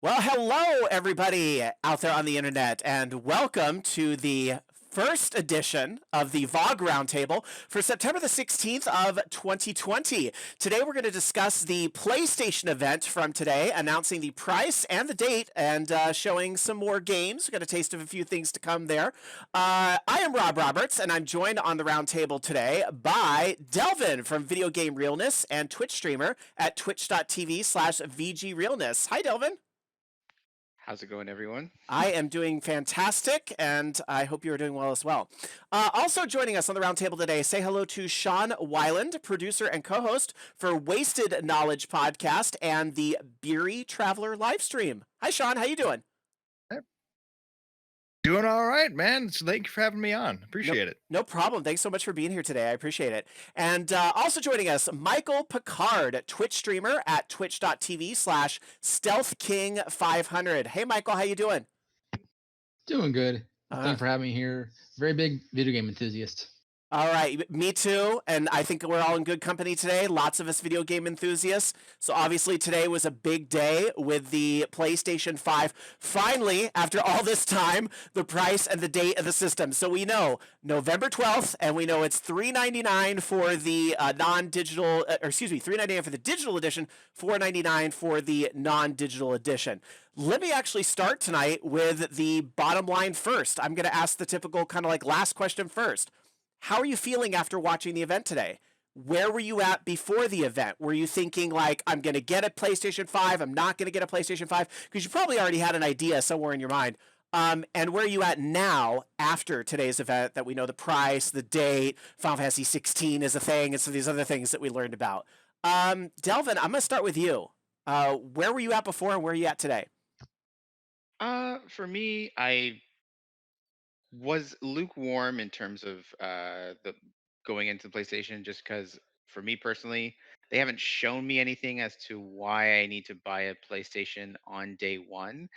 Well, hello, everybody out there on the internet, and welcome to the first edition of the VOG Roundtable for September the 16th of 2020. Today, we're going to discuss the PlayStation event from today, announcing the price and the date, and showing some more games. We're going to taste of a few things to come there. I am Rob Roberts, and I'm joined on the roundtable today by Delvin from Video Game Realness and Twitch streamer at twitch.tv/VG Realness. Hi, Delvin. How's it going, everyone? I am doing fantastic, and I hope you are doing well as well. Also joining us on the roundtable today, say hello to Sean Weiland, producer and co-host for Wasted Knowledge podcast and the Beery Traveler livestream. Hi, Sean. How you doing? Doing all right, man. Thank you for having me on. Appreciate it. No problem. Thanks so much for being here today. I appreciate it. And also joining us, Michael Picard, Twitch streamer at twitch.tv/StealthKing500. Hey, Michael. How you doing? Doing good. Thanks for having me here. Very big video game enthusiast. All right, me too, and I think we're all in good company today. Lots of us video game enthusiasts. So obviously today was a big day with the PlayStation 5. Finally, after all this time, the price and the date of the system. So we know November 12th, and we know it's $399 for the non-digital, $399 for the digital edition, $499 for the non-digital edition. Let me actually start tonight with the bottom line first. I'm going to ask the typical kind of like last question first. How are you feeling after watching the event today? Where were you at before the event? Were you thinking like, I'm going to get a PlayStation 5, I'm not going to get a PlayStation 5? Because you probably already had an idea somewhere in your mind. And where are you at now after today's event that we know the price, the date, Final Fantasy 16 is a thing, and some of these other things that we learned about. Delvin, I'm going to start with you. Where were you at before and where are you at today? For me, I was lukewarm in terms of the going into the PlayStation, just because for me personally, they haven't shown me anything as to why I need to buy a PlayStation on day one.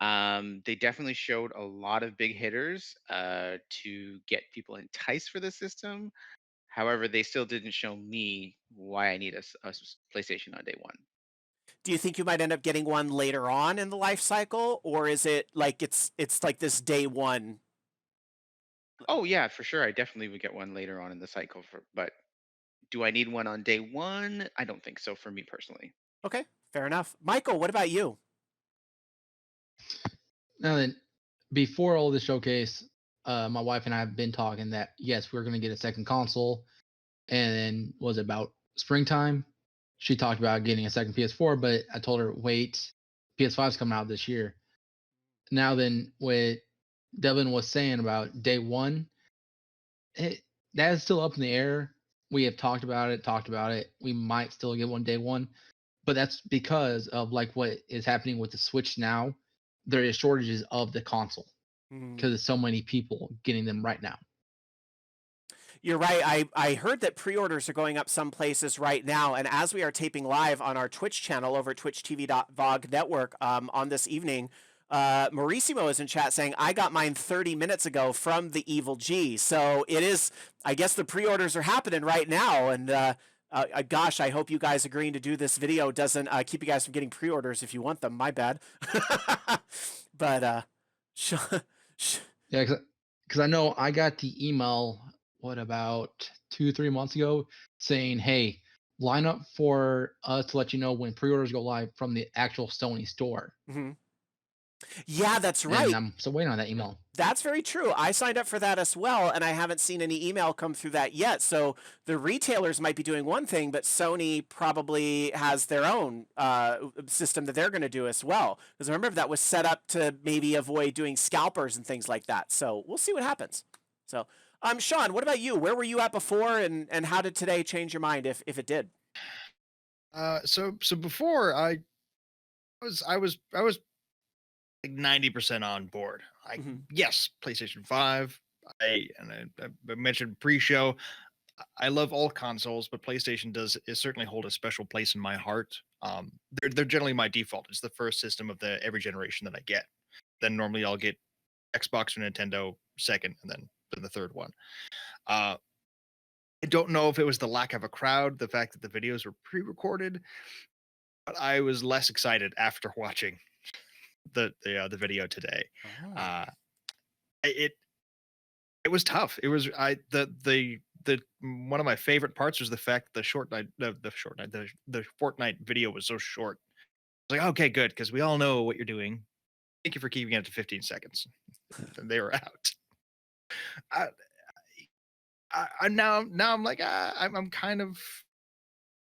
They definitely showed a lot of big hitters to get people enticed for the system. However, they still didn't show me why I need a PlayStation on day one. Do you think you might end up getting one later on in the life cycle, or is it like it's like this day one? Oh yeah, for sure. I definitely would get one later on in the cycle but do I need one on day one? I don't think so for me personally. Okay, fair enough. Michael, what about you? Now then, before all this showcase, my wife and I have been talking that yes, we're gonna get a second console, and then was it about springtime? She talked about getting a second PS4, but I told her wait, PS5's coming out this year. Now then, what Devin was saying about day one, that is still up in the air. We have talked about it. We might still get one day one, but that's because of like what is happening with the Switch now. There is shortages of the console because there's so many people getting them right now. You're right. I heard that pre-orders are going up some places right now, and as we are taping live on our Twitch channel over at twitch.tv/VOG network on this evening, Mauricimo is in chat saying, I got mine 30 minutes ago from the Evil G. So it is, I guess the pre-orders are happening right now, and gosh, I hope you guys agreeing to do this video doesn't keep you guys from getting pre-orders if you want them. My bad. But yeah, because I know I got the email about 2-3 months ago saying, hey, line up for us to let you know when pre-orders go live from the actual Sony store. Mm-hmm. Yeah, that's right. And I'm still waiting on that email. That's very true. I signed up for that as well, and I haven't seen any email come through that yet. So the retailers might be doing one thing, but Sony probably has their own system that they're going to do as well. Because remember, that was set up to maybe avoid doing scalpers and things like that. So we'll see what happens. So, Sean, what about you? Where were you at before, and how did today change your mind, if it did? So before I was like 90% on board. Yes, PlayStation 5. I mentioned pre-show. I love all consoles, but PlayStation is certainly hold a special place in my heart. They're generally my default. It's the first system of every generation that I get. Then normally I'll get Xbox or Nintendo second, and then the third one. I don't know if it was the lack of a crowd, the fact that the videos were pre-recorded, but I was less excited after watching the video today. Oh. It it was tough. It was the one of my favorite parts was the fact the Fortnite video was so short. I was like, okay, good, because we all know what you're doing. Thank you for keeping it to 15 seconds. And they were out. I, now I'm like, I'm kind of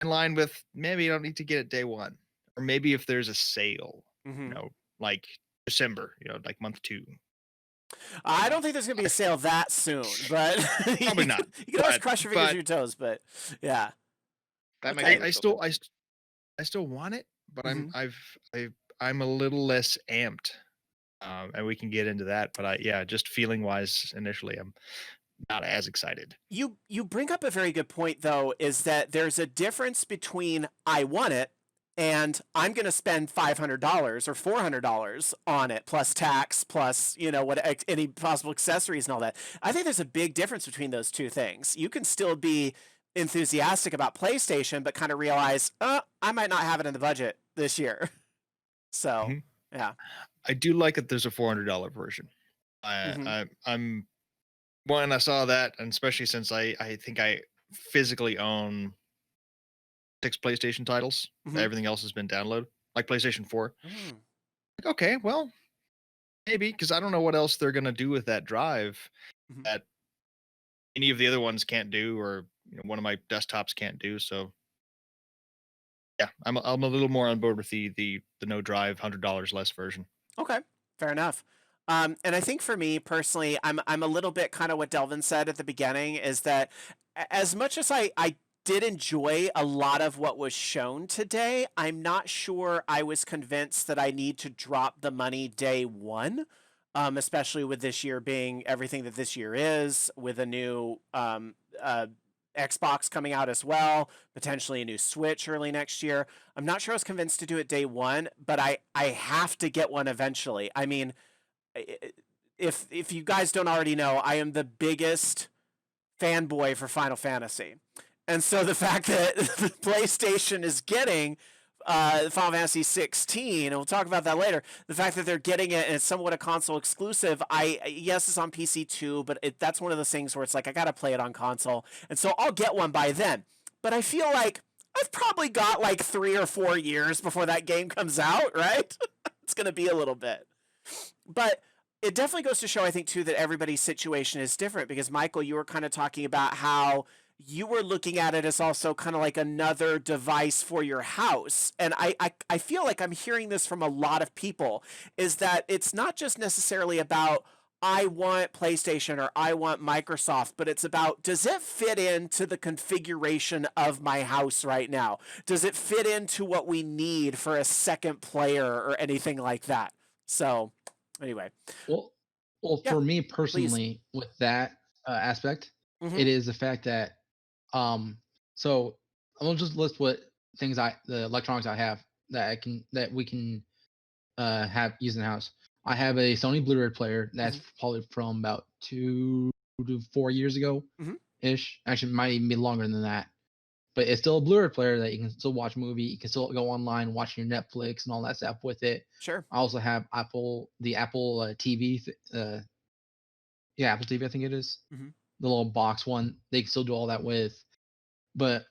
in line with maybe you don't need to get it day one, or maybe if there's a sale, like December, like month 2. I don't think there's gonna be a sale that soon, but Probably not. You can always cross your fingers, your toes, but yeah. That Okay. might be I a still I still want it, but I'm a little less amped, and we can get into that. But just feeling wise, initially, I'm not as excited. You bring up a very good point, though, is that there's a difference between I want it and I'm going to spend $500 or $400 on it, plus tax, plus any possible accessories and all that. I think there's a big difference between those two things. You can still be enthusiastic about PlayStation, but kind of realize, I might not have it in the budget this year. So, yeah. I do like that there's a $400 version. I'm when I saw that, and especially since I think I physically own 6 PlayStation titles. Everything else has been downloaded, like PlayStation 4. Like, okay, well, maybe, because I don't know what else they're gonna do with that drive that any of the other ones can't do, or one of my desktops can't do. So yeah, I'm a little more on board with the no drive $100 less version. Okay, fair enough. And I think for me personally, I'm a little bit kind of what Delvin said at the beginning, is that as much as I did enjoy a lot of what was shown today, I'm not sure I was convinced that I need to drop the money day one, especially with this year being everything that this year is, with a new Xbox coming out as well, potentially a new Switch early next year. I'm not sure I was convinced to do it day one, but I have to get one eventually. I mean, if you guys don't already know, I am the biggest fanboy for Final Fantasy. And so the fact that the PlayStation is getting Final Fantasy 16, and we'll talk about that later. The fact that they're getting it and it's somewhat a console exclusive. Yes, it's on PC too, but that's one of those things where it's like I gotta play it on console, and so I'll get one by then. But I feel like I've probably got like 3 or 4 years before that game comes out, right? It's gonna be a little bit, but it definitely goes to show, I think, too, that everybody's situation is different. Because Michael, you were kind of talking about how you were looking at it as also kind of like another device for your house. And I feel like I'm hearing this from a lot of people, is that it's not just necessarily about I want PlayStation or I want Microsoft, but it's about, does it fit into the configuration of my house right now? Does it fit into what we need for a second player or anything like that? So anyway. Well, for me personally, with that aspect, it is the fact that so I'll just list what things the electronics I have that we can have use in the house. I have a Sony Blu-ray player that's probably from about 2 to 4 years ago ish. Actually, it might even be longer than that. But it's still a Blu-ray player that you can still watch a movie. You can still go online, watch your Netflix and all that stuff with it. Sure. I also have the Apple TV. Apple TV, I think it is. The little box one. They can still do all that with. But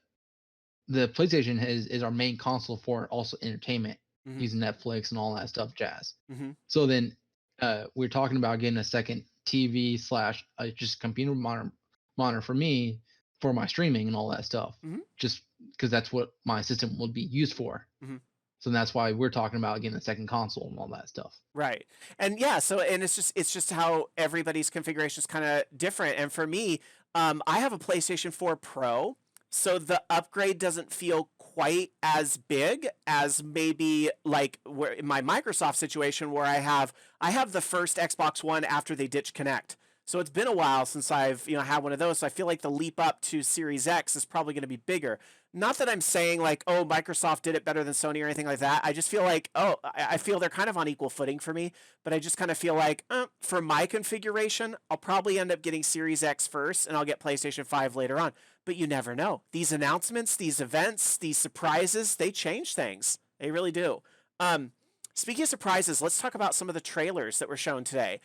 the PlayStation is our main console for also entertainment, using Netflix and all that stuff, jazz. So then we're talking about getting a second TV / just computer monitor for me for my streaming and all that stuff, just because that's what my system would be used for. So that's why we're talking about getting a second console and all that stuff. Right. And yeah, so and it's just how everybody's configuration is kind of different. And for me, I have a PlayStation 4 Pro. So the upgrade doesn't feel quite as big as maybe like where in my Microsoft situation, where I have the first Xbox One after they ditched Kinect. So it's been a while since I've had one of those. So I feel like the leap up to Series X is probably going to be bigger. Not that I'm saying like, oh, Microsoft did it better than Sony or anything like that. I just feel like, I feel they're kind of on equal footing for me. But I just kind of feel like, for my configuration, I'll probably end up getting Series X first, and I'll get PlayStation 5 later on. But you never know. These announcements, these events, these surprises, they change things. They really do. Speaking of surprises, let's talk about some of the trailers that were shown today.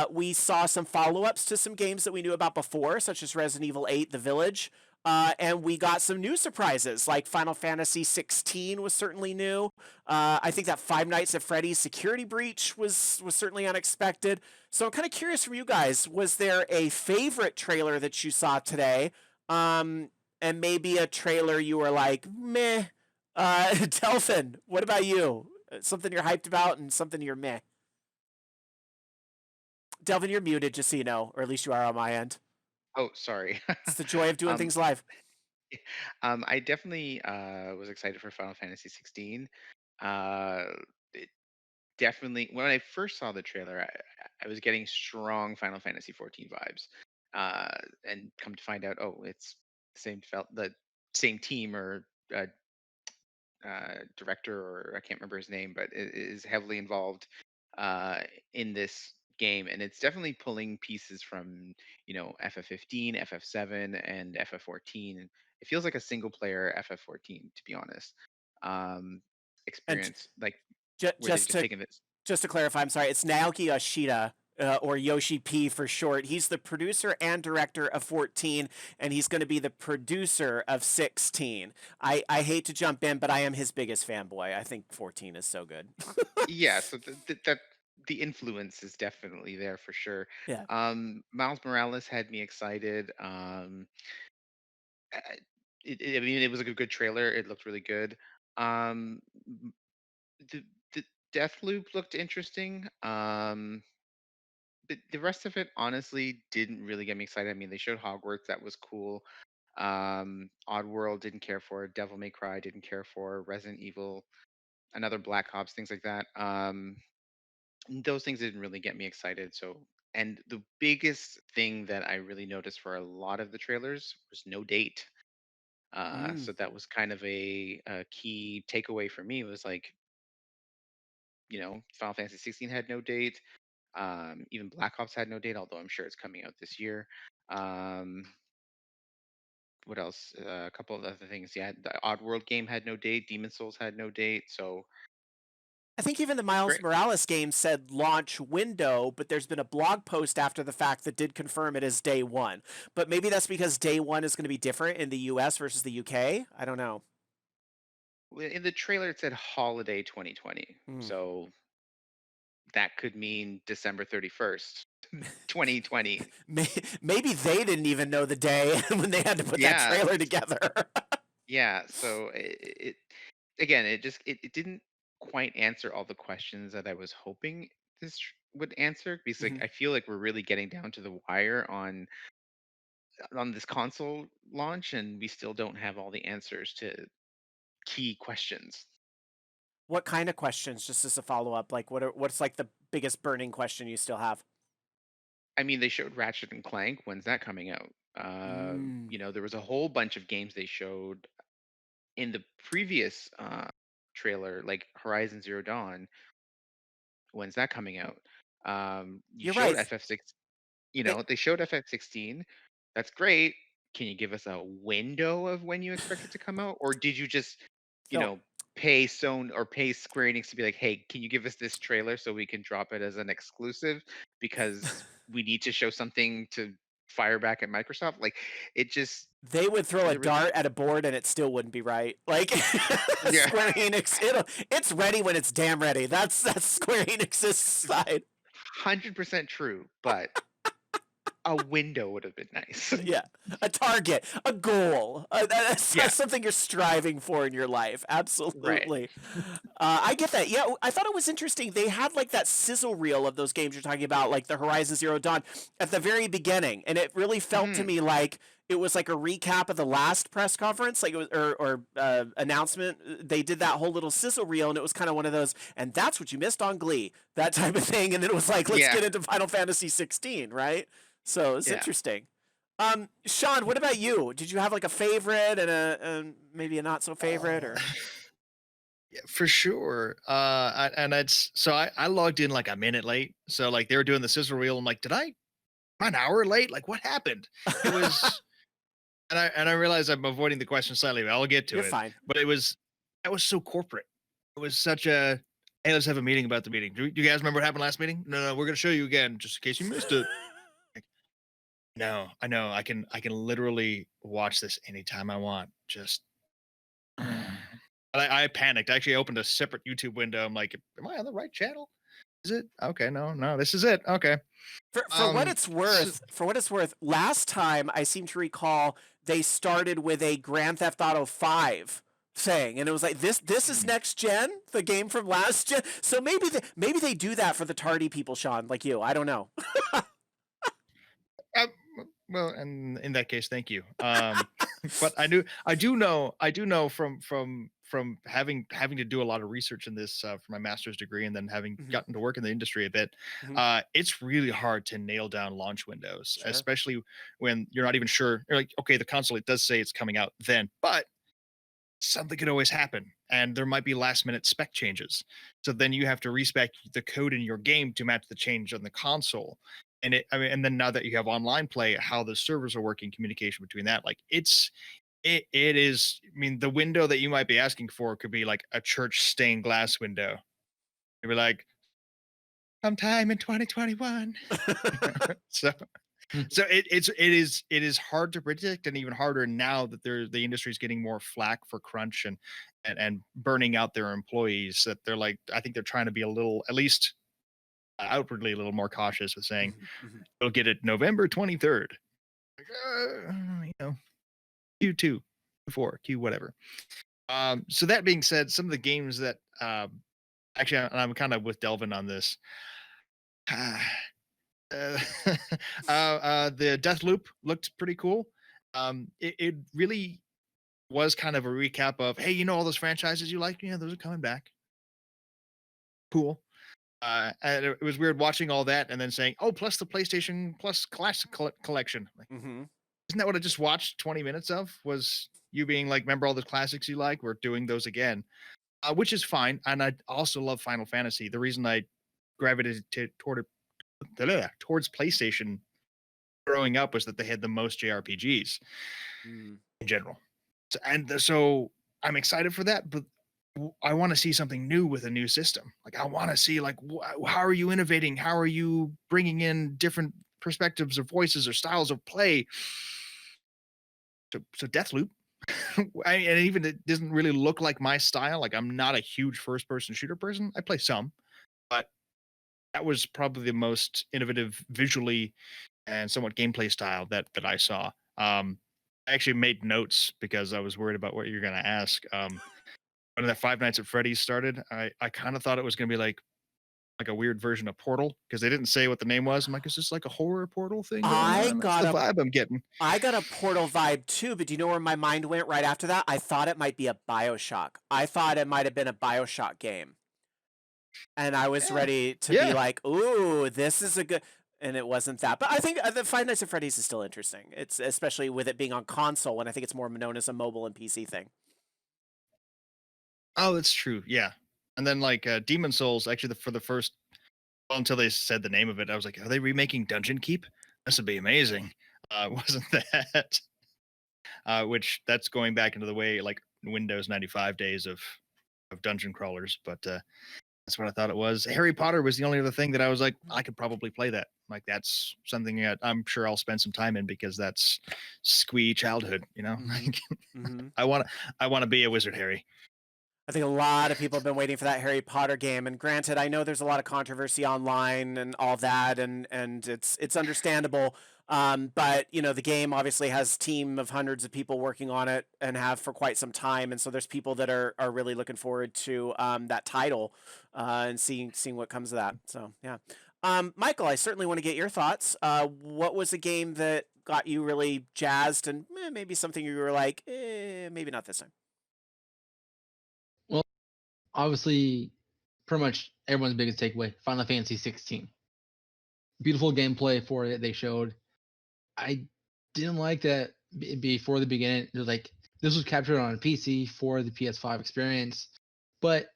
We saw some follow-ups to some games that we knew about before, such as Resident Evil 8: The Village. And we got some new surprises, like Final Fantasy 16 was certainly new. I think that Five Nights at Freddy's Security Breach was certainly unexpected. So I'm kind of curious from you guys, was there a favorite trailer that you saw today? And maybe a trailer you were like, meh. Delvin, what about you? Something you're hyped about and something you're meh. Delvin, you're muted, just so you know, or at least you are on my end. Oh, sorry. It's the joy of doing um, things live. I definitely was excited for Final Fantasy 16. Uh, it definitely, when I first saw the trailer, I was getting strong Final Fantasy 14 vibes. And come to find out, oh, it's the same team or director, or I can't remember his name, but is heavily involved uh, in this game, and it's definitely pulling pieces from FF15, FF7, and FF14. It feels like a single player FF14, to be honest. And Experience like where they've just just taken this. to clarify, I'm sorry, it's Naoki Yoshida, or Yoshi P for short. He's the producer and director of 14, and he's going to be the producer of 16. I hate to jump in, but I am his biggest fanboy. I think 14 is so good. Yeah, so that the influence is definitely there for sure. Yeah. Miles Morales had me excited. I I mean, it was like a good trailer. It looked really good. Um, m- the Deathloop looked interesting. But the rest of it honestly didn't really get me excited. I mean, they showed Hogwarts, that was cool. Oddworld didn't care for. Devil May Cry didn't care for. Resident Evil, another Black Ops, things like that. Those things didn't really get me excited. So, and the biggest thing that I really noticed for a lot of the trailers was no date. Mm. So that was kind of a key takeaway for me. Was like, Final Fantasy 16 had no date. Even Black Ops had no date, although I'm sure it's coming out this year. Um, what else? A couple of other things. Yeah, the Oddworld game had no date. Demon Souls had no date. So I think even the Miles great. Morales game said launch window, but there's been a blog post after the fact that did confirm it as day one. But maybe that's because day one is going to be different in the US versus the UK. I don't know. In the trailer, it said holiday 2020. Mm. So that could mean December 31st, 2020. Maybe they didn't even know the day when they had to put that Yeah, trailer together. yeah. So it again, it didn't quite answer all the questions that I was hoping this would answer, because like Mhm. I feel like we're really getting down to the wire on this console launch, and we still don't have all the answers to key questions. What kind of questions, just as a follow up? Like, what's like the biggest burning question you still have? I mean, they showed Ratchet and Clank. When's that coming out? Mm. There was a whole bunch of games they showed in the previous trailer, like Horizon Zero Dawn. When's that coming out? You You're showed right. FF6. They They showed FF16. That's great. Can you give us a window of when you expect it to come out, or did you just, you so know, pay Sony or pay Square Enix to be like, hey, can you give us this trailer so we can drop it as an exclusive because we need to show something to fire back at Microsoft? Like, it just they would throw a there was dart at a board and it still wouldn't be right. Like yeah, Square Enix, it's ready when it's damn ready. That's Square Enix's side. 100% true, but a window would have been nice. Yeah, a target, a goal. Yeah, That's something you're striving for in your life. right. Absolutely. I get that. Yeah, I thought it was interesting. They had like that sizzle reel of those games you're talking about, like the Horizon Zero Dawn, at the very beginning, and it really felt to Mhm. me like it was like a recap of the last press conference, like it was, or announcement. They did that whole little sizzle reel, and it was kind of one of those, and that's what you missed on Glee, that type of thing. And then it was like, let's Yeah, get into Final Fantasy 16, right? So it's yeah. interesting. Sean, what about you? Did you have like a favorite and maybe a not so favorite, Uh, or? yeah, for sure. And it's so I logged in like a minute late. So like they were doing the sizzle reel. I'm like, am I an hour late? Like what happened? It was, and I realize I'm avoiding the question slightly. But I'll get to You're it. fine. But that was so corporate. It was such a hey, let's have a meeting about the meeting. Do you guys remember what happened last meeting? No, we're gonna show you again, just in case you missed it. No, I know. I can literally watch this anytime I want. Just I panicked. I actually opened a separate YouTube window. I'm like, am I on the right channel? Is it? Okay, no, this is it. Okay. For what it's worth, last time I seem to recall they started with a Grand Theft Auto 5 thing, and it was like this is next gen, the game from last gen. So maybe they do that for the tardy people, Sean, like you. I don't know. Well, and in that case, thank you. But I do know from having to do a lot of research in this for my master's degree, and then having gotten to work in the industry a bit, it's really hard to nail down launch windows, especially when you're not even sure. You're like, okay, the console, it does say it's coming out then, but something could always happen, and there might be last minute spec changes. So then you have to respec the code in your game to match the change on the console. And and then now that you have online play, how the servers are working, communication between that, like it is. I mean, the window that you might be asking for could be like a church stained glass window. You'd be like, sometime in 2021. so it is hard to predict, and even harder now that the industry is getting more flack for crunch and burning out their employees. That they're like, I think they're trying to be a little, at least outwardly, a little more cautious with saying we'll get it November 23rd. Q2, Q4, Q whatever. So that being said, some of the games that actually I'm kind of with Delvin on this. The Death Loop looked pretty cool. It really was kind of a recap of, hey, all those franchises you like, those are coming back. Cool. And it was weird watching all that and then saying, oh, plus the PlayStation Plus Classic Collection. Like, isn't that what I just watched 20 minutes of? Was you being like, remember all the classics you like? We're doing those again, which is fine. And I also love Final Fantasy. The reason I gravitated towards PlayStation growing up was that they had the most JRPGs in general. So I'm excited for that, but I want to see something new with a new system. Like, I want to see, like, how are you innovating? How are you bringing in different perspectives or voices or styles of play? So Deathloop, and even it doesn't really look like my style. Like, I'm not a huge first-person shooter person. I play some, but that was probably the most innovative visually and somewhat gameplay style that I saw. I actually made notes because I was worried about what you're going to ask. When that Five Nights at Freddy's started, I kind of thought it was going to be like a weird version of Portal, because they didn't say what the name was. I'm like, is this like a horror Portal thing going on? That's the vibe I'm getting. I got a Portal vibe too, but do you know where my mind went right after that? I thought it might be a BioShock. I thought it might have been a BioShock game. And I was ready to be like, ooh, this is a good... And it wasn't that. But I think the Five Nights at Freddy's is still interesting. It's especially with it being on console, and I think it's more known as a mobile and PC thing. Oh, that's true. Yeah. And then like Demon Souls, actually for the first, until they said the name of it, I was like, are they remaking Dungeon Keep? This would be amazing. Wasn't that? Which that's going back into the way like Windows 95 days of dungeon crawlers, but that's what I thought it was. Harry Potter was the only other thing that I was like, I could probably play that. Like, that's something that I'm sure I'll spend some time in, because that's squee childhood, I want to be a wizard, Harry. I think a lot of people have been waiting for that Harry Potter game. And granted, I know there's a lot of controversy online and all that, and it's understandable. But the game obviously has a team of hundreds of people working on it and have for quite some time. And so there's people that are really looking forward to that title and seeing what comes of that. So yeah. Michael, I certainly want to get your thoughts. What was a game that got you really jazzed, and maybe something you were like, maybe not this time? Well, obviously, pretty much everyone's biggest takeaway, Final Fantasy 16. Beautiful gameplay for it they showed. I didn't like that before the beginning. It was like, this was captured on a PC for the PS5 experience. But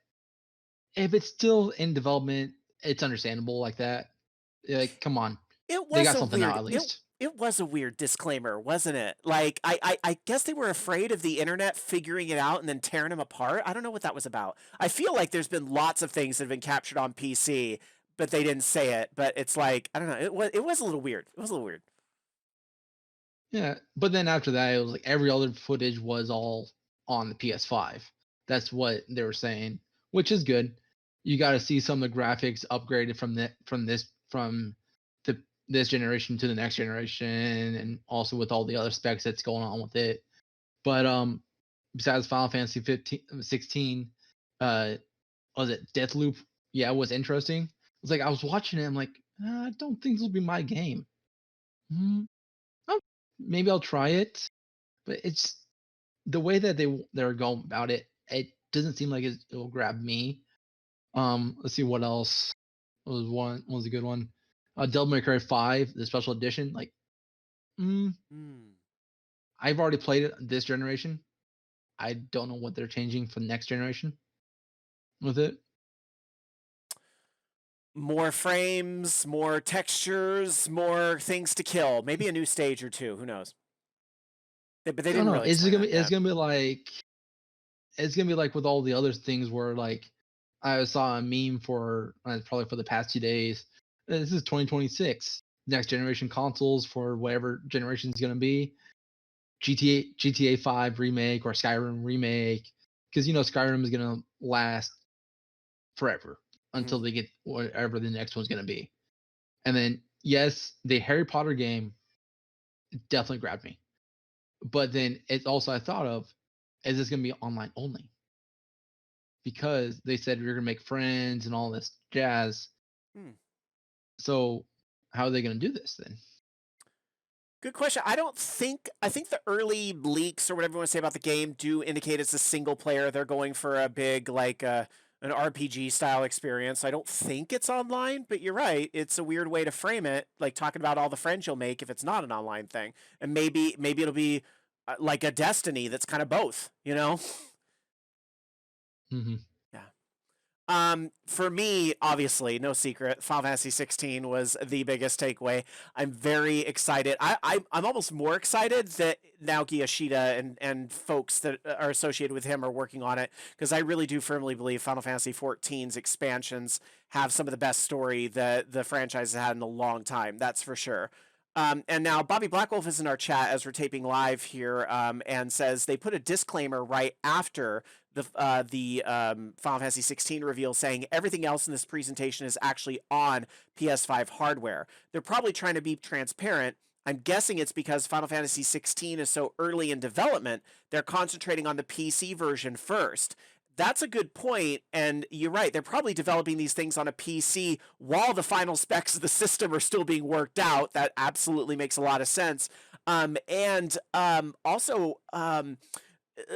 if it's still in development, it's understandable like that. Like, come on. It was they got something out at least. It was a weird disclaimer, wasn't it? Like, I guess they were afraid of the internet figuring it out and then tearing them apart. I don't know what that was about. I feel like there's been lots of things that have been captured on PC, but they didn't say it. But it's like, I don't know. It was a little weird. It was a little weird. Yeah, but then after that, it was like every other footage was all on the PS5. That's what they were saying, which is good. You got to see some of the graphics upgraded from this generation to the next generation, and also with all the other specs that's going on with it. But besides Final Fantasy 16, was it Deathloop? Yeah, it was interesting. It's like I was watching it, I'm like, I don't think this will be my game. Hmm, oh, maybe I'll try it, but it's the way that they're going about it. It doesn't seem like it'll grab me. Let's see what else was a good one. Devil May Cry 5, the special edition. Like, mm, Hmm. I've already played it this generation. I don't know what they're changing for the next generation with it. More frames, more textures, more things to kill. Maybe a new stage or two. Who knows? But they I don't didn't know. really explain that. It's gonna be like with all the other things where like I saw a meme for probably for the past 2 days. This is 2026. Next generation consoles for whatever generation is gonna be. GTA 5 remake or Skyrim remake, because Skyrim is gonna last forever until they get whatever the next one's gonna be. And then yes, the Harry Potter game definitely grabbed me. But then it's also I thought of, is this gonna be online only? Because they said we're gonna make friends and all this jazz. Hmm. So how are they gonna do this then? Good question. I think the early leaks or whatever you want to say about the game do indicate it's a single player. They're going for a big like an RPG style experience. I don't think it's online, but you're right. It's a weird way to frame it, like talking about all the friends you'll make if it's not an online thing. And maybe it'll be like a Destiny that's kind of both, you know? Mm-hmm. Yeah. For me, obviously, no secret, Final Fantasy 16 was the biggest takeaway. I'm very excited. I'm almost more excited that Naoki Yoshida and folks that are associated with him are working on it, because I really do firmly believe Final Fantasy 14's expansions have some of the best story that the franchise has had in a long time. That's for sure. And now Bobby Blackwolf is in our chat as we're taping live here, and says they put a disclaimer right after the Final Fantasy 16 reveal, saying everything else in this presentation is actually on PS5 hardware. They're probably trying to be transparent. I'm guessing it's because Final Fantasy 16 is so early in development, they're concentrating on the PC version first. That's a good point, and you're right. They're probably developing these things on a PC while the final specs of the system are still being worked out. That absolutely makes a lot of sense. Also,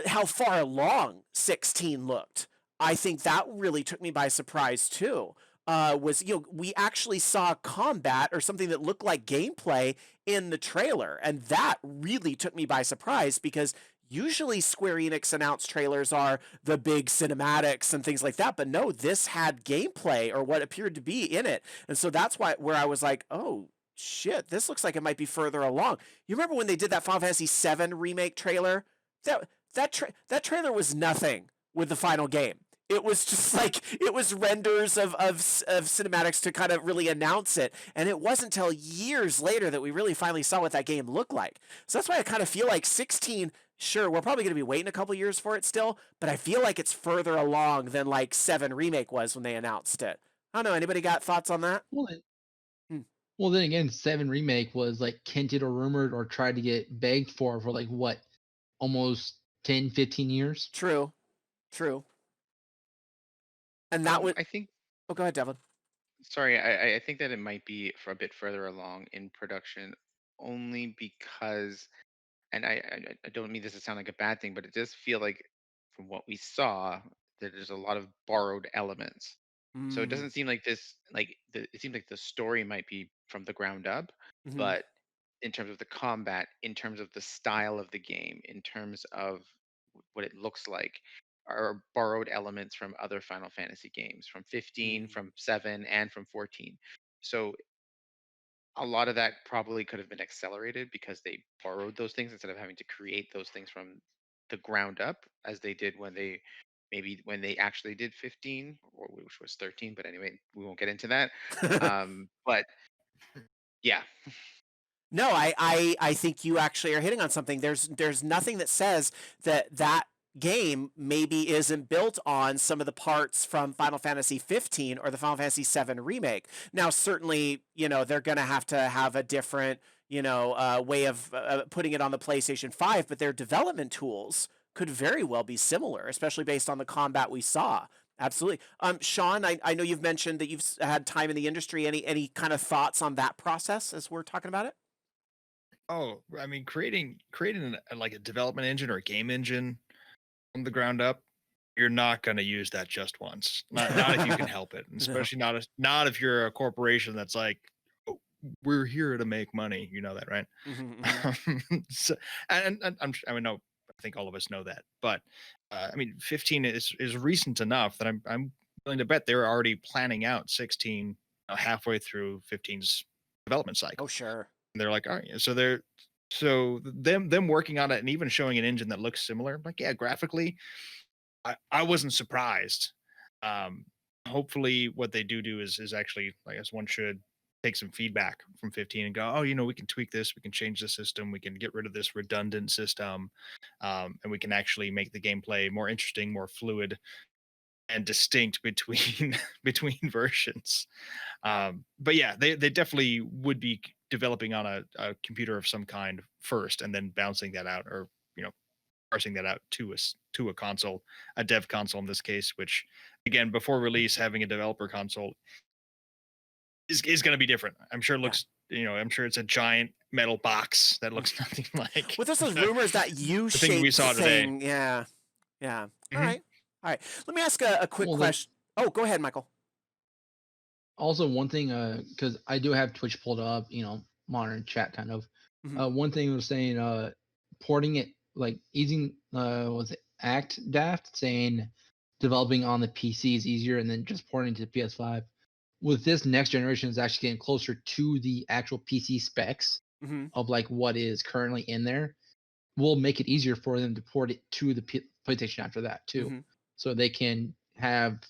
how far along 16 looked. I think that really took me by surprise too. Was we actually saw combat or something that looked like gameplay in the trailer, and that really took me by surprise, because usually Square Enix announced trailers are the big cinematics and things like that, but no, this had gameplay or what appeared to be in it, and so that's where I was like, oh shit, this looks like it might be further along. You remember when they did that Final Fantasy 7 remake trailer? That trailer was nothing with the final game. It was just like it was renders of cinematics to kind of really announce it, and it wasn't until years later that we really finally saw what that game looked like. So that's why I kind of feel like 16. Sure, we're probably going to be waiting a couple years for it still, but I feel like it's further along than like 7 remake was when they announced it. I don't know. Anybody got thoughts on that? Well, Hmm. well, then again, 7 remake was like hinted or rumored or tried to get begged for like what, almost 10, 15 years. True, true. And that would. I think. Oh, go ahead, Devin. Sorry, I think that it might be for a bit further along in production, only because, and I don't mean this to sound like a bad thing, but it does feel like from what we saw that there's a lot of borrowed elements. So it Mm. doesn't seem like it seems like the story might be from the ground up, Mm-hmm. but in terms of the combat, in terms of the style of the game, in terms of what it looks like, are borrowed elements from other Final Fantasy games, from 15, Mm. from 7, and from 14. So a lot of that probably could have been accelerated because they borrowed those things instead of having to create those things from the ground up as they did when they maybe when they actually did 15 or which was 13, but anyway, we won't get into that. But yeah. No, I think you actually are hitting on something. There's nothing that says that game maybe isn't built on some of the parts from Final Fantasy 15 or the Final Fantasy 7 remake. Now, certainly, they're going to have a different, way of putting it on the PlayStation 5, but their development tools could very well be similar, especially based on the combat we saw. Absolutely. Sean, I know you've mentioned that you've had time in the industry. Any kind of thoughts on that process as we're talking about it? Oh, I mean, creating like a development engine or a game engine from the ground up, you're not going to use that just once. Not if you can help it, and No. especially not if you're a corporation that's like, "Oh, we're here to make money." You know that, right? So, I mean, no, I think all of us know that, but I mean, 15 is recent enough that I'm willing to bet they're already planning out 16 halfway through 15's development Oh, cycle. sure. And they're like, all right, so them working on it and even showing an engine that looks similar. Like, yeah, graphically, I wasn't surprised. Um, Hopefully, what they do is actually, I guess, one should take some feedback from 15 and go, oh, we can tweak this, we can change the system, we can get rid of this redundant system, and we can actually make the gameplay more interesting, more fluid, and distinct between between versions. But yeah, they definitely would be developing on a computer of some kind first, and then bouncing that out, or parsing that out to a console, a dev console in this case. Which, again, before release, having a developer console is going to be different. I'm sure it Yeah. looks. I'm sure it's a giant metal box that looks nothing like. Well, there's those rumors that The thing we U-shaped saw today. thing. Yeah. Yeah. All Mhm. right. All right. Let me ask a quick Well, then question. Oh, go ahead, Michael. also one thing, because I do have Twitch pulled up, modern chat kind of. Mhm. One thing was saying, porting it like easing, was it Act Daft saying developing on the PC is easier, and then just porting to the PS5. With this next generation is actually getting closer to the actual PC specs Mhm. of like what is currently in there, will make it easier for them to port it to the PlayStation after that too, Mhm. so they can have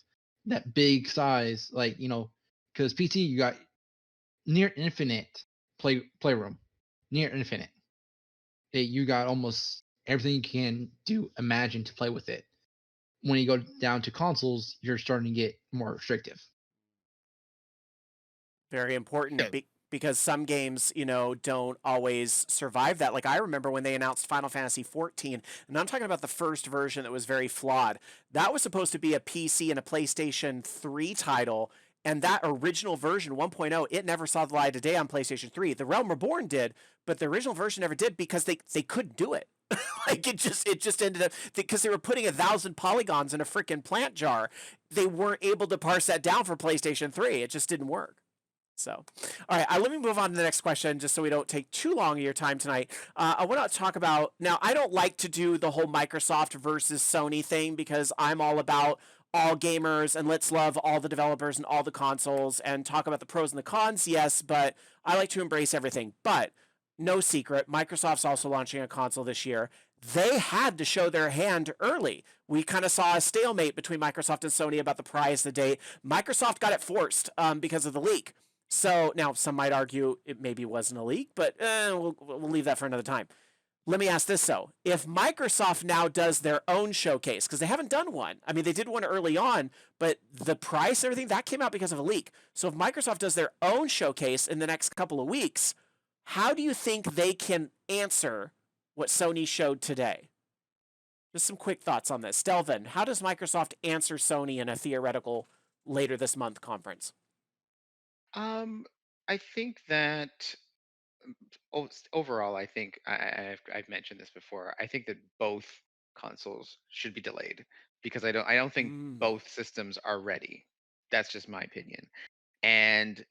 that big size, like because PC you got near infinite playroom, near infinite. You got almost everything you can do imagine to play with it. When you go down to consoles, you're starting to get more restrictive. Very important Yeah. because some games, don't always survive that. Like I remember when they announced Final Fantasy 14, and I'm talking about the first version that was very flawed. That was supposed to be a PC and a PlayStation 3 title, and that original version 1.0, it never saw the light of day on PlayStation 3. The Realm Reborn did, but the original version never did because they couldn't do it. Like it just ended up because they were putting 1,000 polygons in a freaking plant jar. They weren't able to parse that down for PlayStation 3. It just didn't work. So, all right, let me move on to the next question just so we don't take too long of your time tonight. I want to talk about now, I don't like to do the whole Microsoft versus Sony thing because I'm all about all gamers and let's love all the developers and all the consoles and talk about the pros and the cons, yes, but I like to embrace everything. But no secret, Microsoft's also launching a console this year. They had to show their hand early. We kind of saw a stalemate between Microsoft and Sony about the prize the date. Microsoft got it forced because of the leak. So now some might argue it maybe wasn't a leak, but we'll leave that for another time. Let me ask this though. If Microsoft now does their own showcase, because they haven't done one, I mean, they did one early on, but the price and everything, that came out because of a leak. So if Microsoft does their own showcase in the next couple of weeks, how do you think they can answer what Sony showed today? Just some quick thoughts on this. Delvin, how does Microsoft answer Sony in a theoretical later this month conference? I think that overall, I think I've mentioned this before. I think that both consoles should be delayed because I don't think Mm. both systems are ready. That's just my opinion. And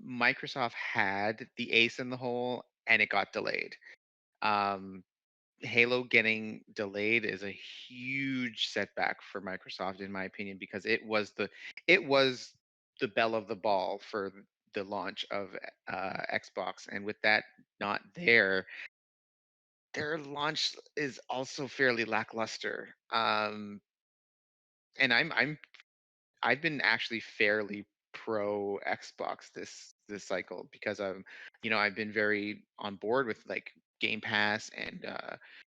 Microsoft had the ace in the hole, and it got delayed. Um, Halo getting delayed is a huge setback for Microsoft, in my opinion, because it was the belle of the ball for the launch of Xbox, and with that not there, their launch is also fairly lackluster. And I've been actually fairly pro Xbox this cycle because I've been very on board with like Game Pass and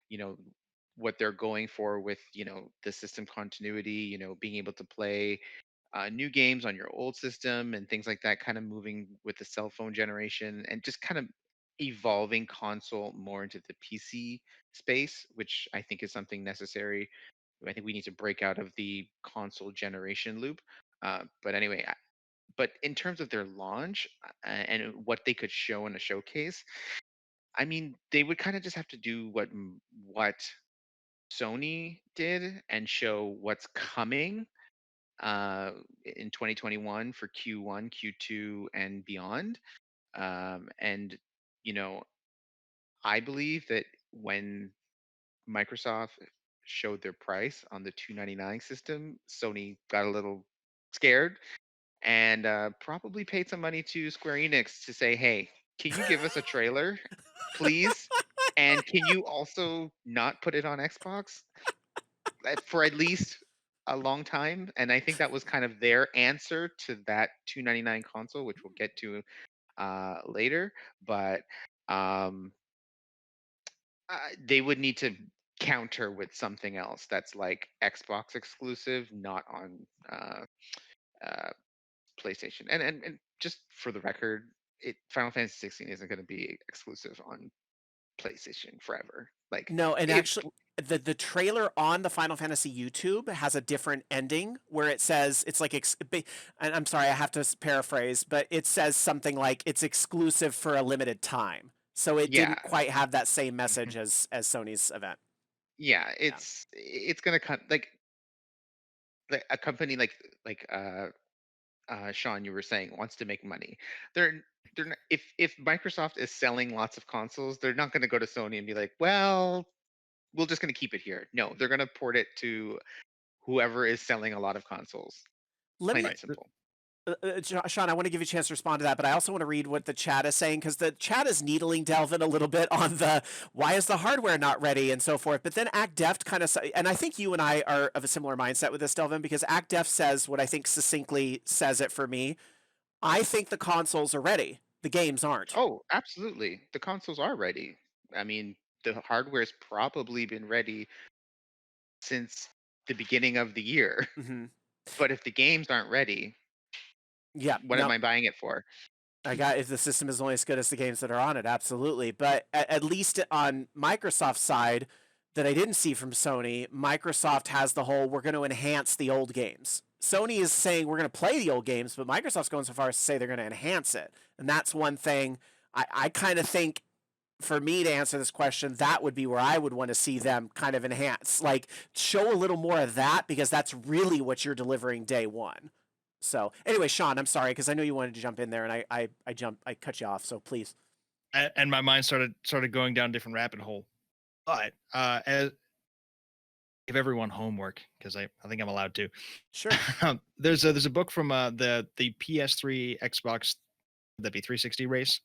you know what they're going for with the system continuity, being able to play new games on your old system and things like that, kind of moving with the cell phone generation and just kind of evolving console more into the PC space, which I think is something necessary. I think we need to break out of the console generation loop. But anyway, but in terms of their launch and what they could show in a showcase, I mean, they would kind of just have to do what Sony did and show what's coming in 2021 for Q1, Q2, and beyond. And you know, I believe that when Microsoft showed their price on the 299 system, Sony got a little scared and probably paid some money to Square Enix to say, "Hey, can you give us a trailer, please? And can you also not put it on Xbox for at least a long time?" And I think that was kind of their answer to that 299 console, which we'll get to later. But um, they would need to counter with something else that's like Xbox exclusive, not on uh, PlayStation. And just for the record, Final Fantasy 16 isn't going to be exclusive on PlayStation forever. Like No, and it, actually, the trailer on the Final Fantasy YouTube has a different ending where it says it's like and I'm sorry, I have to paraphrase, but it says something like it's exclusive for a limited time. So it yeah, didn't quite have that same message as Sony's event. yeah, it's going to cut like a company like Sean, you were saying, wants to make money. They're not, if Microsoft is selling lots of consoles, they're not going to go to Sony and be like, well, we're just going to keep it here. No, they're going to port it to whoever is selling a lot of consoles. Let Plain me and simple. Sean, I want to give you a chance to respond to that, but I also want to read what the chat is saying because the chat is needling Delvin a little bit on the why is the hardware not ready and so forth. But then Act Deft kind of, and I think you and I are of a similar mindset with this, Delvin, because Act Deft says what I think succinctly says it for me. I think the consoles are ready. The games aren't. Oh, absolutely. The consoles are ready. I mean, the hardware's probably been ready since the beginning of the year. Mm-hmm. But if the games aren't ready, Yeah, what no, am I buying it for? I got if the system is only as good as the games that are on it, absolutely. But at least on Microsoft's side, that I didn't see from Sony, Microsoft has the whole we're going to enhance the old games. Sony is saying we're going to play the old games, but Microsoft's going so far as to say they're going to enhance it. And that's one thing I kind of think for me to answer this question, that would be where I would want to see them kind of enhance. Like show a little more of that because that's really what you're delivering day one. So anyway, Sean, I'm sorry because I know you wanted to jump in there, and I cut you off. So please. And my mind started going down a different rabbit hole. But as give everyone homework because I think I'm allowed to. Sure. There's a book from the PS3 Xbox that'd be 360 race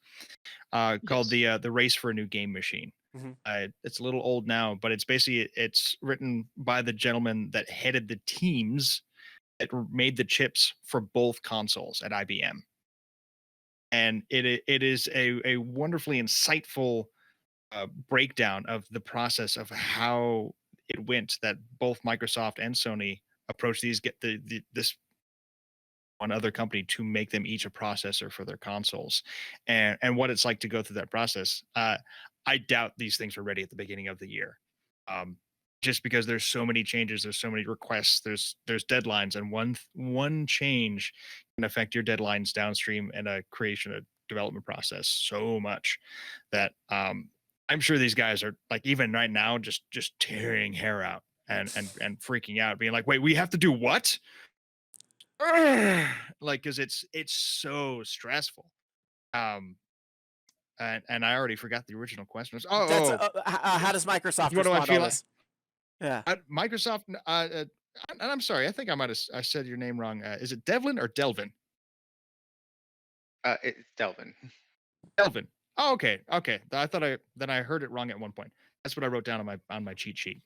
called the Race for a New Game Machine. Mm-hmm. It's a little old now, but it's written by the gentleman that headed the teams that made the chips for both consoles at IBM. And it is a wonderfully insightful breakdown of the process of how it went that both Microsoft and Sony approached this one other company to make them each a processor for their consoles, and what it's like to go through that process. I doubt these things are ready at the beginning of the year, just because there's so many changes, there's so many requests, there's deadlines, and one change can affect your deadlines downstream and a development process so much that I'm sure these guys are like even right now just tearing hair out and freaking out, being like, wait, we have to do what? Like, because it's so stressful. And I already forgot the original question. That's how does Microsoft what do I respond to feel all like? this? Yeah. Microsoft. And I'm sorry. I think I said your name wrong. Is it Devlin or Delvin? It's Delvin. Delvin. Oh, okay. I thought I heard it wrong at one point. That's what I wrote down on my cheat sheet.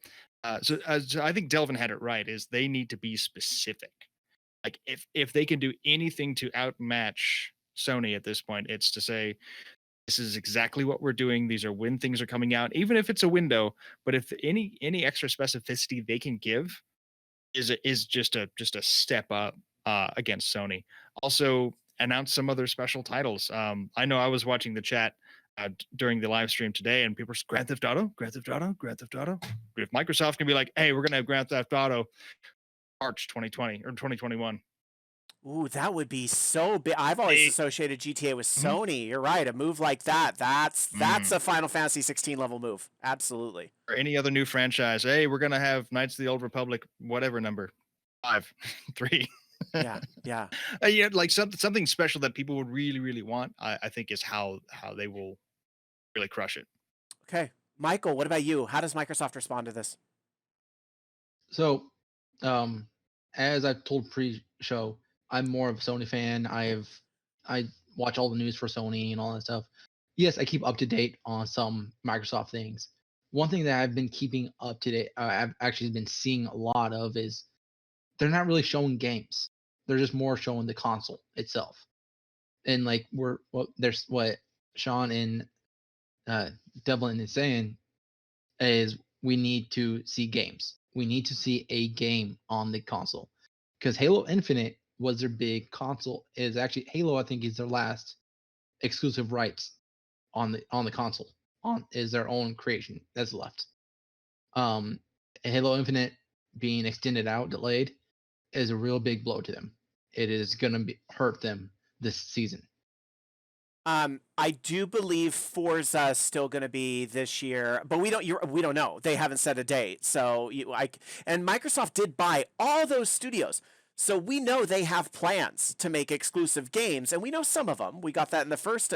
So I think Delvin had it right. Is they need to be specific. Like if they can do anything to outmatch Sony at this point, it's to say this is exactly what we're doing. These are when things are coming out, even if it's a window. But if any extra specificity they can give is just a step up against Sony. Also announce some other special titles. I know I was watching the chat during the live stream today, and people were Grand Theft Auto, Grand Theft Auto, Grand Theft Auto. But if Microsoft can be like, hey, we're gonna have Grand Theft Auto March 2020 or 2021. Ooh, that would be so big. I've always associated GTA with Sony. You're right. A move like that's a Final Fantasy 16 level move. Absolutely. Or any other new franchise. Hey, we're gonna have Knights of the Old Republic, whatever number, 5, 3. Yeah. Yeah, like something special that people would really want. I think is how they will really crush it. Okay, Michael, what about you? How does Microsoft respond to this? So, as I've told pre-show, I'm more of a Sony fan. I watch all the news for Sony and all that stuff. Yes, I keep up to date on some Microsoft things. One thing that I've been keeping up to date, I've actually been seeing a lot of, is they're not really showing games. They're just more showing the console itself. And like there's what Sean and Devlin is saying is we need to see games. We need to see a game on the console, because Halo Infinite was their big console. Is actually Halo, I think, is their last exclusive rights on the console. Is their own creation that's left. Halo Infinite being extended out, delayed, is a real big blow to them. It is gonna hurt them this season. I do believe Forza is still going to be this year, but we don't know. They haven't set a date. So and Microsoft did buy all those studios. So we know they have plans to make exclusive games, and we know some of them. We got that in the first,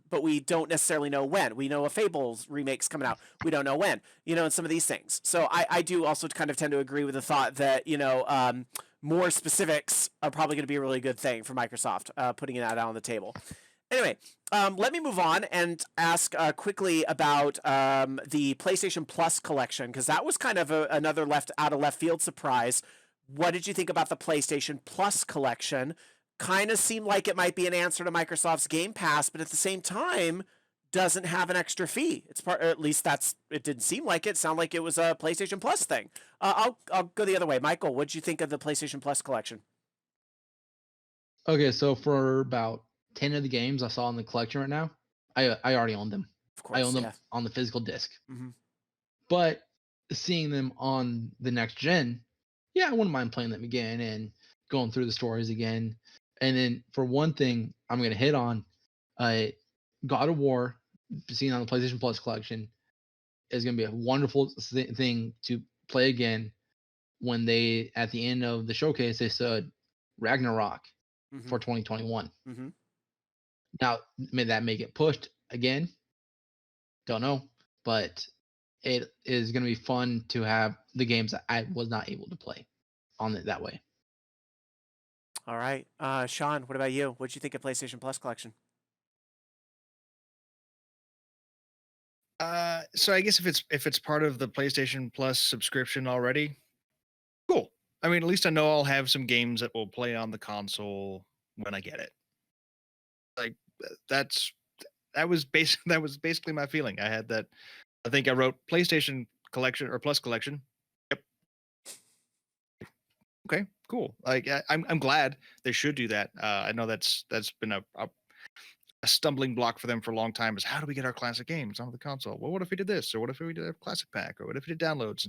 but we don't necessarily know when. We know a Fables remake's coming out. We don't know when, and some of these things. So I do also kind of tend to agree with the thought that, more specifics are probably going to be a really good thing for Microsoft, putting that out on the table. Anyway, let me move on and ask quickly about the PlayStation Plus collection, because that was kind of another out of left field surprise. What did you think about the PlayStation Plus collection? Kind of seemed like it might be an answer to Microsoft's Game Pass, but at the same time, doesn't have an extra fee. It's part, or at least it didn't seem like it. It sounded like it was a PlayStation Plus thing. I'll go the other way. Michael, what did you think of the PlayStation Plus collection? Okay, so for about 10 of the games I saw in the collection right now, I already own them. Of course, I own them on the physical disc. Mm-hmm. But seeing them on the next gen, yeah, I wouldn't mind playing them again and going through the stories again. And then for one thing I'm going to hit on, God of War, seen on the PlayStation Plus collection, is going to be a wonderful thing to play again when they, at the end of the showcase, they said Ragnarok for 2021. Mm-hmm. Now, may that make it pushed again? Don't know. But it is going to be fun to have the games that I was not able to play on it that way. All right. Sean, what about you? What did you think of PlayStation Plus collection? So I guess if it's part of the PlayStation Plus subscription already, cool. I mean, at least I know I'll have some games that will play on the console when I get it. Like that was basically my feeling. I had that. I think I wrote PlayStation collection or Plus collection. Yep. Okay, cool. Like I'm glad they should do that. I know that's been a stumbling block for them for a long time, is how do we get our classic games onto the console? Well, what if we did this? Or what if we did a classic pack? Or what if we did downloads?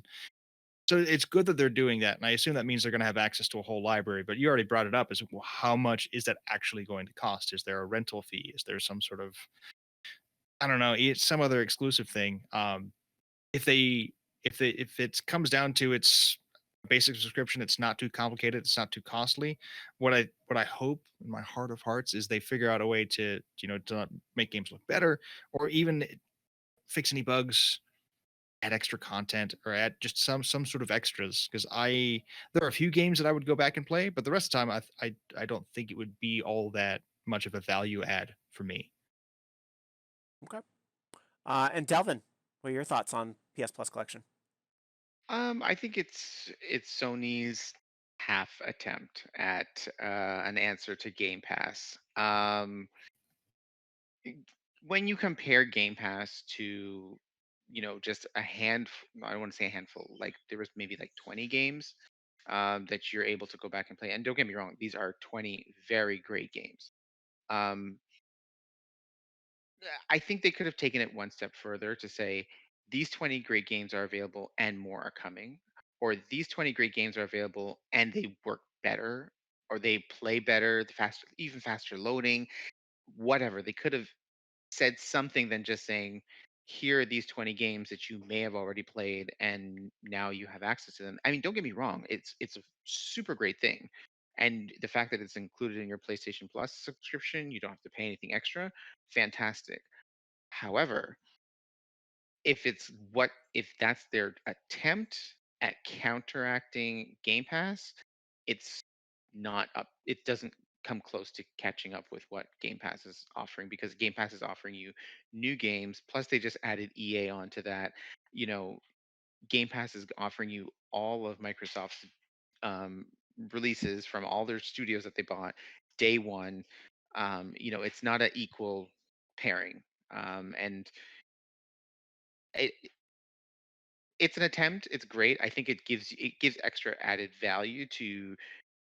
So it's good that they're doing that. And I assume that means they're going to have access to a whole library. But you already brought it up, is, well, how much is that actually going to cost? Is there a rental fee? Is there some sort of, I don't know, it's some other exclusive thing? If it comes down to its basic subscription, it's not too complicated, it's not too costly. What I hope in my heart of hearts is they figure out a way to to make games look better, or even fix any bugs, add extra content, or add just some sort of extras. Because there are a few games that I would go back and play, but the rest of the time I don't think it would be all that much of a value add for me. Okay. And Delvin, what are your thoughts on PS Plus collection? I think it's Sony's half attempt at an answer to Game Pass. When you compare Game Pass to, just a hand, I don't want to say a handful, like there was maybe like 20 games that you're able to go back and play. And don't get me wrong, these are 20 very great games. Um, I think they could have taken it one step further to say these 20 great games are available and more are coming, or these 20 great games are available and they work better, or they play better, the faster, even faster loading, whatever. They could have said something than just saying, here are these 20 games that you may have already played and now you have access to them. I mean, don't get me wrong, it's a super great thing. And the fact that it's included in your PlayStation Plus subscription, you don't have to pay anything extra, fantastic. However, if that's their attempt at counteracting Game Pass, it's not up. It doesn't come close to catching up with what Game Pass is offering, because Game Pass is offering you new games. Plus, they just added EA onto that. You know, Game Pass is offering you all of Microsoft's um, releases from all their studios that they bought day one. It's not an equal pairing, and it, it's an attempt. It's great. I think it gives extra added value to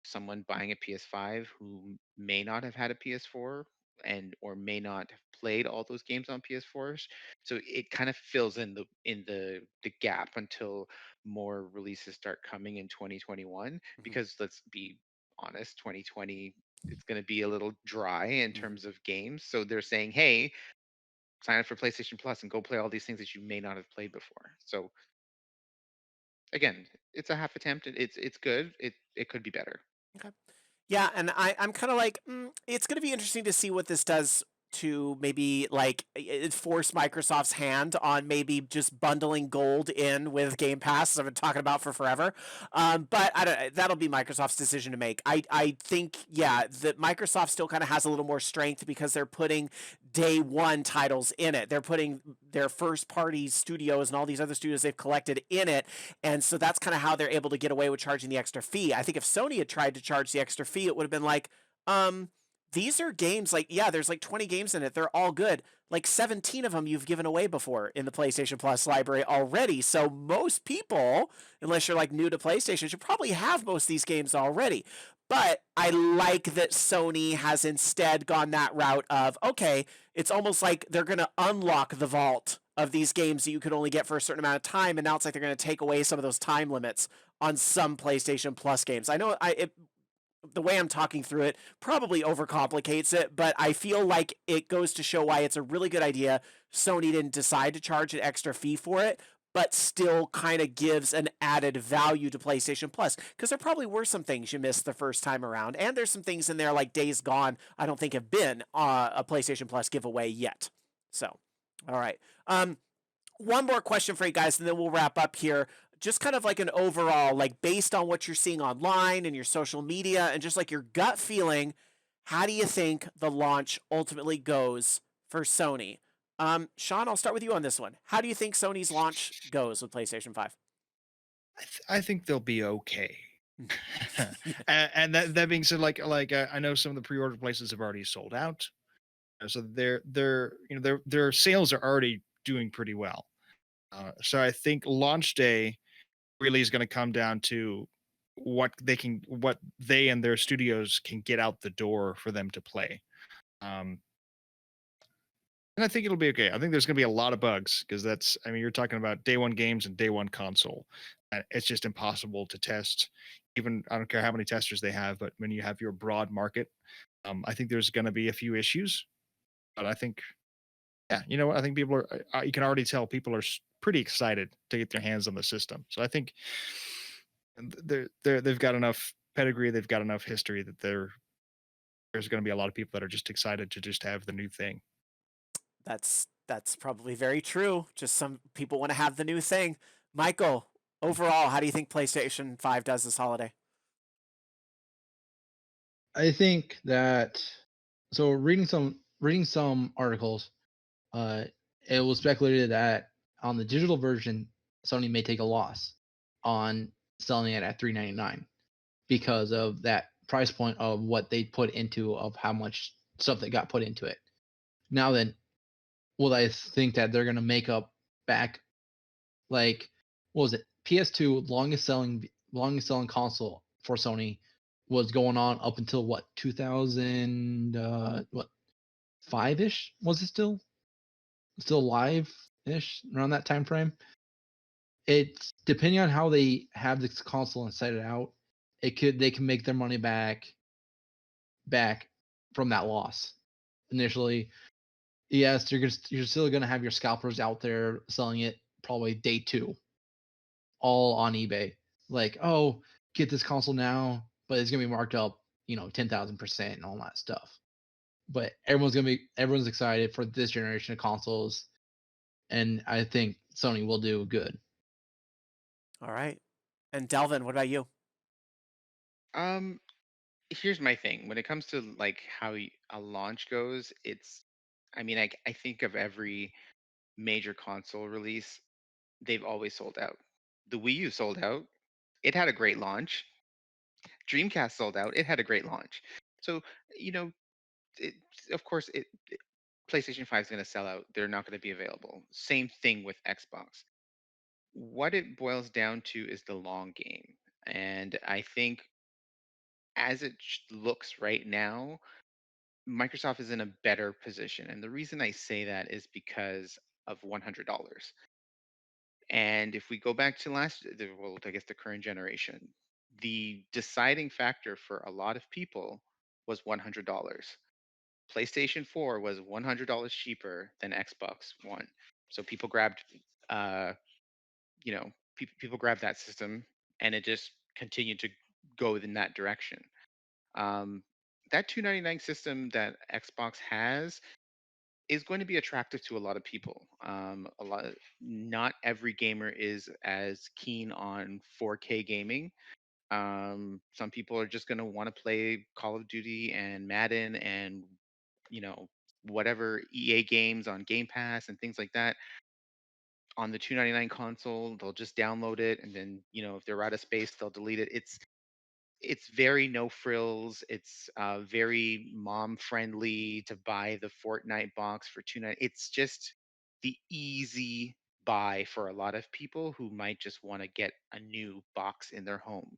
someone buying a PS5 who may not have had a PS4 and or may not have played all those games on PS4s. So it kind of fills in the gap until more releases start coming in 2021. Because let's be honest, 2020 it's going to be a little dry in terms of games. So they're saying, hey, sign up for PlayStation Plus and go play all these things that you may not have played before. So again, it's a half attempt. It's good. It could be better. Okay. Yeah, and I'm kind of like, it's going to be interesting to see what this does to maybe like force Microsoft's hand on maybe just bundling gold in with Game Pass, as I've been talking about for forever. But I don't, that'll be Microsoft's decision to make. I think, yeah, that Microsoft still kind of has a little more strength because they're putting day one titles in it. They're putting their first party studios and all these other studios they've collected in it. And so that's kind of how they're able to get away with charging the extra fee. I think if Sony had tried to charge the extra fee, it would have been like, these are games like, yeah, there's like 20 games in it. They're all good. Like 17 of them you've given away before in the PlayStation Plus library already. So most people, unless you're like new to PlayStation, should probably have most of these games already. But I like that Sony has instead gone that route of, okay, it's almost like they're going to unlock the vault of these games that you could only get for a certain amount of time. And now it's like they're going to take away some of those time limits on some PlayStation Plus games. I know the way I'm talking through it probably overcomplicates it, but I feel like it goes to show why it's a really good idea Sony didn't decide to charge an extra fee for it, but still kind of gives an added value to PlayStation Plus, because there probably were some things you missed the first time around, and there's some things in there like Days Gone I don't think have been a PlayStation Plus giveaway yet. So, all right. One more question for you guys, and then we'll wrap up here. Just kind of like an overall, like based on what you're seeing online and your social media and just like your gut feeling, how do you think the launch ultimately goes for Sony? Sean, I'll start with you on this one. How do you think Sony's launch goes with PlayStation 5? I think they'll be okay. And that being said, I know some of the pre-order places have already sold out, so their sales are already doing pretty well. So I think launch day really is going to come down to what they and their studios can get out the door for them to play. And I think it'll be okay. I think there's going to be a lot of bugs because you're talking about day one games and day one console. It's just impossible to test. Even I don't care how many testers they have, but when you have your broad market, I think there's going to be a few issues. But I think, yeah, you know what? I think people are. You can already tell people are pretty excited to get their hands on the system. So I think they've got enough pedigree, they've got enough history that there's going to be a lot of people that are just excited to just have the new thing. That's probably very true. Just some people want to have the new thing. Michael, overall, how do you think PlayStation 5 does this holiday? I think that So reading some articles, it was speculated that on the digital version, Sony may take a loss on selling it at $399 because of that price point of what they put into of how much stuff that got put into it. Now then, will I think that they're gonna make up back, like, what was it? PS2 longest selling console for Sony was going on up until what, 2000 what, 5ish? Was it still live ish around that time frame? It's depending on how they have this console and set it out, they can make their money back from that loss initially. Yes, you're still gonna have your scalpers out there selling it probably day 2, all on eBay. Like, oh, get this console now, but it's gonna be marked up, 10,000% and all that stuff. But everyone's excited for this generation of consoles, and I think Sony will do good. All right. And Delvin, what about you? Um, Here's my thing. When it comes to like how a launch goes, I mean, I think of every major console release, they've always sold out. The Wii U sold out. It had a great launch. Dreamcast sold out. It had a great launch. So, you know, it, of course, PlayStation 5 is going to sell out. They're not going to be available. Same thing with Xbox. What it boils down to is the long game. And I think as it looks right now, Microsoft is in a better position. And the reason I say that is because of $100. And if we go back to well, I guess the current generation, the deciding factor for a lot of people was $100. PlayStation 4 was $100 cheaper than Xbox One. So people grabbed, uh, people grabbed that system, and it just continued to go in that direction. Um, that 299 system that Xbox has is going to be attractive to a lot of people. Not every gamer is as keen on 4K gaming. Some people are just going to want to play Call of Duty and Madden and you know whatever EA games on Game Pass and things like that. On the 299 console, they'll just download it, and then if they're out of space, they'll delete it. It's very no frills. It's very mom friendly to buy the Fortnite box for 299. It's just the easy buy for a lot of people who might just want to get a new box in their home.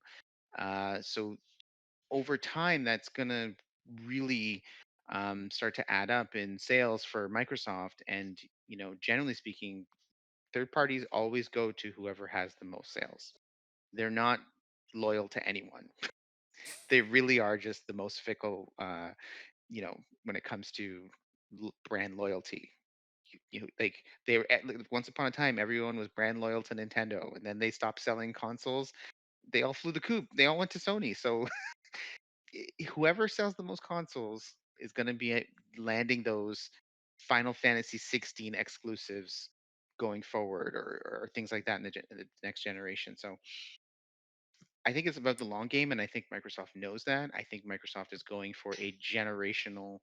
So over time, that's gonna really start to add up in sales for Microsoft. And generally speaking, third parties always go to whoever has the most sales. They're not loyal to anyone. They really are just the most fickle, when it comes to brand loyalty. Like they were once upon a time, everyone was brand loyal to Nintendo, and then they stopped selling consoles. They all flew the coop. They all went to Sony. So whoever sells the most consoles is going to be landing those Final Fantasy 16 exclusives going forward, or things like that in the next generation. So I think it's about the long game, and I think Microsoft knows that. I think Microsoft is going for a generational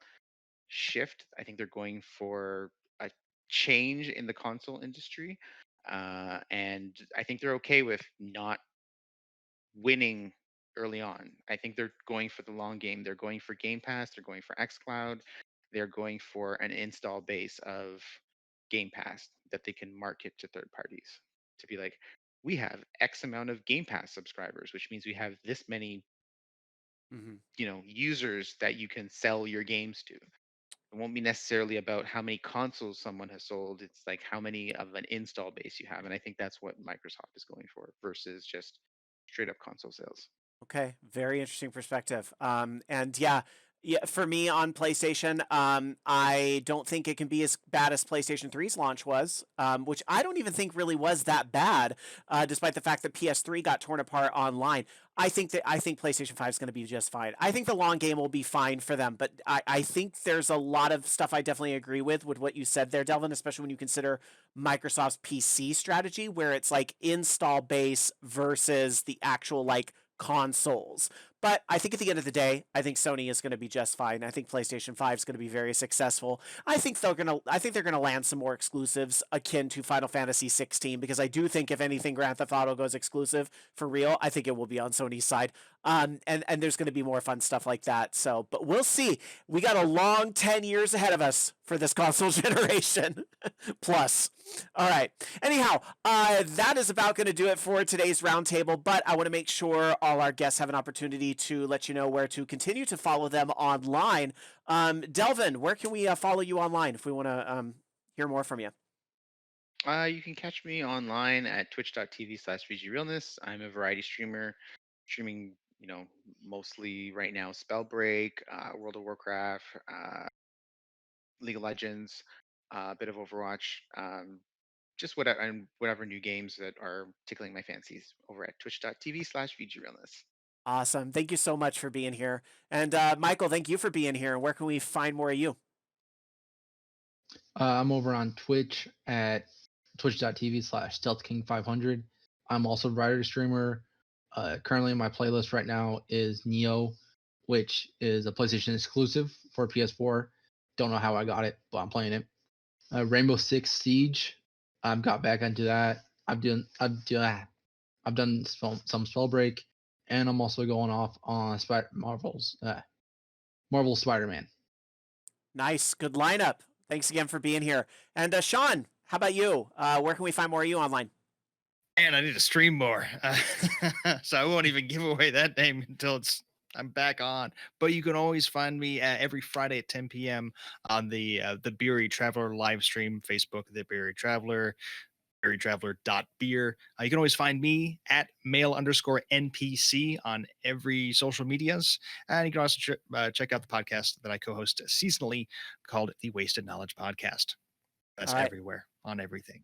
shift. I think they're going for a change in the console industry, and I think they're okay with not winning early on. I think they're going for the long game. They're going for Game Pass. They're going for xCloud. They're going for an install base of Game Pass that they can market to third parties to be like, we have X amount of Game Pass subscribers, which means we have this many, users that you can sell your games to. It won't be necessarily about how many consoles someone has sold. It's like how many of an install base you have. And I think that's what Microsoft is going for versus just straight up console sales. Okay, very interesting perspective. And yeah, for me on PlayStation, I don't think it can be as bad as PlayStation 3's launch was, which I don't even think really was that bad, despite the fact that PS3 got torn apart online. I think PlayStation 5 is going to be just fine. I think the long game will be fine for them, but I think there's a lot of stuff I definitely agree with what you said there, Delvin, especially when you consider Microsoft's PC strategy, where it's like install base versus the actual like consoles. But I think at the end of the day, I think Sony is going to be just fine. I think PlayStation 5 is going to be very successful. I think they're going to land some more exclusives akin to Final Fantasy 16, because I do think if anything Grand Theft Auto goes exclusive for real, I think it will be on Sony's side. And there's going to be more fun stuff like that. So, but we'll see. We got a long 10 years ahead of us for this console generation plus. All right. Anyhow, that is about going to do it for today's roundtable, but I want to make sure all our guests have an opportunity to let you know where to continue to follow them online. Delvin, where can we follow you online if we want to hear more from you? You can catch me online at twitch.tv/VGRealness. I'm a variety streamer, streaming, mostly right now Spellbreak, World of Warcraft, League of Legends, a bit of Overwatch, just whatever new games that are tickling my fancies over at twitch.tv/VGRealness. Awesome. Thank you so much for being here. And Michael, thank you for being here. Where can we find more of you? I'm over on Twitch at twitch.tv/StealthKing500. I'm also a writer streamer. Currently, my playlist right now is Neo, which is a PlayStation exclusive for PS4. Don't know how I got it, but I'm playing it. Rainbow Six Siege. I've got back into that. I've done some Spellbreak, and I'm also going off on Marvel's Spider-Man. Nice, good lineup. Thanks again for being here. And Sean, how about you? Where can we find more of you online? Man, I need to stream more, so I won't even give away that name until I'm back on. But you can always find me every Friday at 10 p.m. on the Beery Traveler live stream, Facebook, the Beery Traveler, beerytraveler.beer. You can always find me at male_NPC on every social medias. And you can also check out the podcast that I co-host seasonally called the Wasted Knowledge Podcast. That's everywhere, on everything.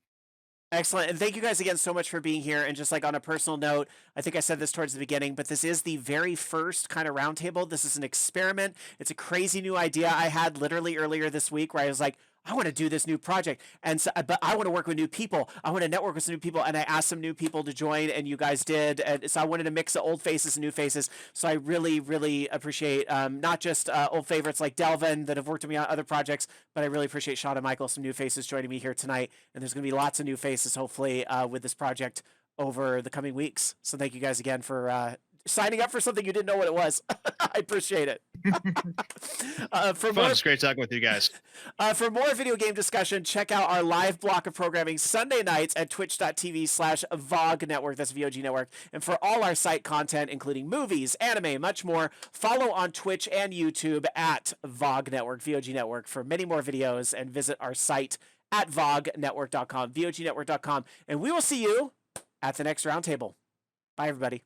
Excellent. And thank you guys again so much for being here. And just like on a personal note, I think I said this towards the beginning, but this is the very first kind of roundtable. This is an experiment. It's a crazy new idea I had literally earlier this week where I was like, I want to do this new project, and so, but I want to work with new people. I want to network with some new people, and I asked some new people to join, and you guys did. And so I wanted to mix of old faces and new faces. So I really, really appreciate not just old favorites like Delvin that have worked with me on other projects, but I really appreciate Sean and Michael, some new faces joining me here tonight. And there's going to be lots of new faces, hopefully, with this project over the coming weeks. So thank you guys again for signing up for something you didn't know what it was. I appreciate it. It's great talking with you guys. For more video game discussion, check out our live block of programming Sunday nights at twitch.tv/VOG Network. That's VOG Network. And for all our site content, including movies, anime, much more, follow on Twitch and YouTube at VOG Network, VOG Network, for many more videos, and visit our site at vognetwork.com, vognetwork.com. And we will see you at the next roundtable. Bye, everybody.